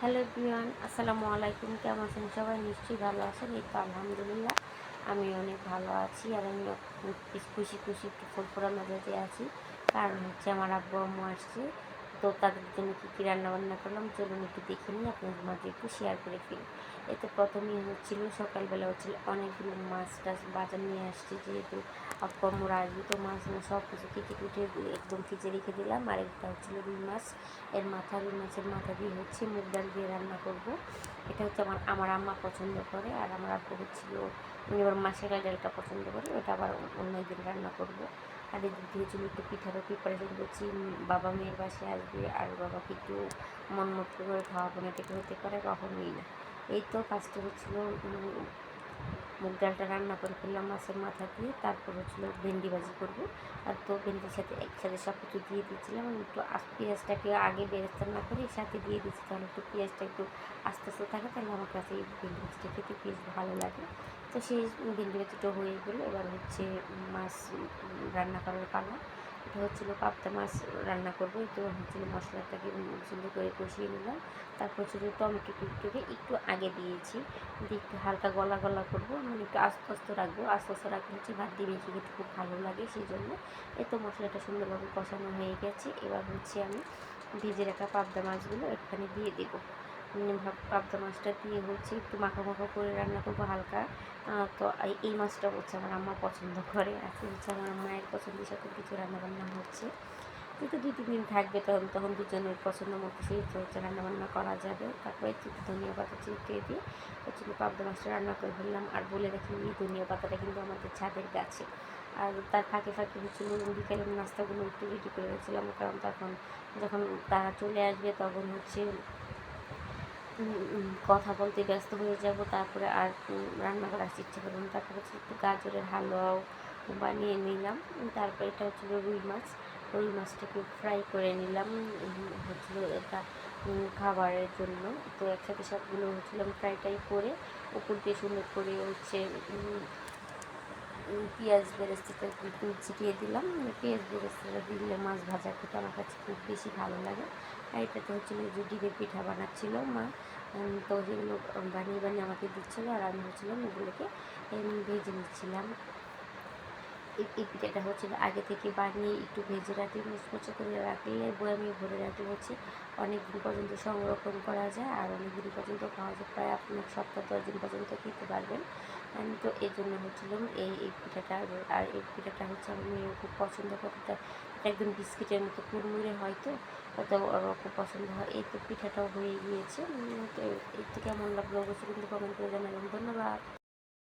Hello everyone, আসসালামু আলাইকুম। কেমন আছেন সবাই? নিশ্চয়ই ভালো আছেন। এই তো আলহামদুলিল্লাহ আমি অনেক ভালো আছি। আর আমি খুশি খুশি একটু ফুরফুরা মেজাজে আছি। কারণ হচ্ছে আমার আব্বু আম্মু আসছে, তো তাদের জন্য কী কী রান্নাবান্না করলাম চলুন একটু দেখে নিই, আপনাদের মাঝে একটু শেয়ার করে ফেলি। এতে প্রথমেই হচ্ছিলো সকালবেলা হচ্ছিলো অনেকগুলো মাছ টাছ বাজার নিয়ে আসছে, যেহেতু আব্বু আম্মুরা আসবে তো মাছ সব কিছু কেটে কুটে একদম ফ্রিজে রেখে দিলাম। আর একটা হচ্ছিলো রুই মাছ, রুই মাছের মাথা দিয়ে হচ্ছে মুগ ডাল দিয়ে রান্না করব। এটা হচ্ছে আমার আম্মা পছন্দ করে, আর আমার আব্বু হচ্ছিল উনি আবার মাছের ডালটা পছন্দ করে, ওটা আবার অন্য একদিন রান্না করব। আর এদিক দিয়ে হচ্ছিল একটু পিঠারও প্রিপারেশন করছি। বাবা মেয়ের বাসায় আসবে, আর বাবাকে একটু মন মতো করে খাওয়াবো না, এটা হতে পারে কখনোই না। এই তো ফার্স্টে হচ্ছিল মুগ ডালটা রান্না করে ফেললাম মাছের মাথা দিয়ে, তারপর হচ্ছিলো ভেন্ডি ভাজি করবো। আর তো ভেন্ডির সাথে একসাথে সব কিছু দিয়ে দিচ্ছিলাম। একটু পেঁয়াজটাকে আগে বেরেস্তা না করে সাথে দিয়ে দিচ্ছি, তাহলে একটু পেঁয়াজটা একটু আস্তে আস্তে থাকে, তাহলে আমার কাছে এই ভেন্ডি ভাজিটা খেতে বেশ ভালো লাগে। তো সেই ভেন্ডি ভাজিটা হয়ে গেলো, এবার হচ্ছে মাছ রান্না করার পালা। এটা হচ্ছিলো পাবদা মাছ রান্না করবো। তো হচ্ছিলো মশলাটাকে সুন্দর করে কষিয়ে নিলাম। তারপর হচ্ছিলো টমেটো টুকটোকে একটু আগে দিয়েছি, দিয়ে একটু হালকা গলা গলা করবো, মানে একটু আস্তে আস্তে রাখবো। আস্তে আস্তে রাখলে হচ্ছে ভাত দিয়ে মেখে খেতে খুব ভালো লাগে, সেই জন্য। এত মশলাটা সুন্দরভাবে কষানো হয়ে গেছে। এবার হচ্ছে আমি ভেজে রাখা পাবদা মাছগুলো এখানে দিয়ে দেবো। পাবদা মাছটা দিয়ে হচ্ছে একটু মাখা মাখা করে রান্না করবো হালকা। তো এই মাছটা হচ্ছে আমার আম্মা পছন্দ করে। আজকে হচ্ছে আমার মায়ের পছন্দের সাথে কিছু রান্নাবান্না হচ্ছে, যেহেতু 2-3 দিন থাকবে, তখন দুজনের পছন্দ মতো সেই হচ্ছে রান্নাবান্না করা যাবে। তারপরে একটু ধনিয়া পাতা ছিটিয়ে দিয়ে হচ্ছে পাবদা মাছটা রান্না করে ফেললাম। আর বলে রাখি, এই ধনিয়া পাতাটা কিন্তু আমাদের ছাদের গাছে। আর তার ফাঁকে ফাঁকে হচ্ছিল বিকেলের নাস্তাগুলো একটু রেডি করে রেখেছিলাম, কারণ যখন তারা চলে আসবে তখন হচ্ছে কথা বলতে ব্যস্ত হয়ে যাব, তারপরে আর রান্না করার ইচ্ছে করবো না। তারপরে হচ্ছে একটু গাজরের হালুয়াও বানিয়ে নিলাম। তারপর এটা হচ্ছিলো রুই মাছটাকে ফ্রাই করে নিলাম, হচ্ছিলো এটা খাবারের জন্য। তো একসাথে সবগুলো হচ্ছিলাম ফ্রাইটাই করে উপর দিয়ে সুন্দর করে হচ্ছে পেঁয়াজ বেরেস্তাটা ছিটিয়ে দিলাম। পেঁয়াজ বেরেস্তাটা দিলে মাছ ভাজা খেতে আমার কাছে খুব বেশি ভালো লাগে। আর এটাতে হচ্ছিলো যে ডিমের পিঠা বানাচ্ছিলো মা, তো যেগুলো বানিয়ে বানিয়ে আমাকে দিচ্ছিলো, আর আমি হচ্ছিলাম এগুলোকে ভেজে নিচ্ছিলাম। এই পিঠাটা হচ্ছে আগে থেকে বানিয়ে একটু ভেজে রাখলে, মুচমুচে করে রাখলে, বয়ামে ভরে রাখলে হচ্ছে অনেক দিন পর্যন্ত সংরক্ষণ করা যায়, আর অনেক দিন পর্যন্ত খাওয়া যায়, প্রায় আপনি 1 সপ্তাহ 10 দিন পর্যন্ত খেতে পারবেন। তো এই জন্য হচ্ছিল এই পিঠাটা। আর এই পিঠাটা হচ্ছে আমার মেয়েও খুব পছন্দ করে, এটা একদম বিস্কিটের মতো কুড়মুড়ে হয়, তো ওরও খুব পছন্দ হয়। এই তো পিঠাটাও হয়ে গিয়েছে। তো এর থেকে কেমন লাগলো অবশ্যই কিন্তু কমেন্ট করে জানাবেন। ধন্যবাদ।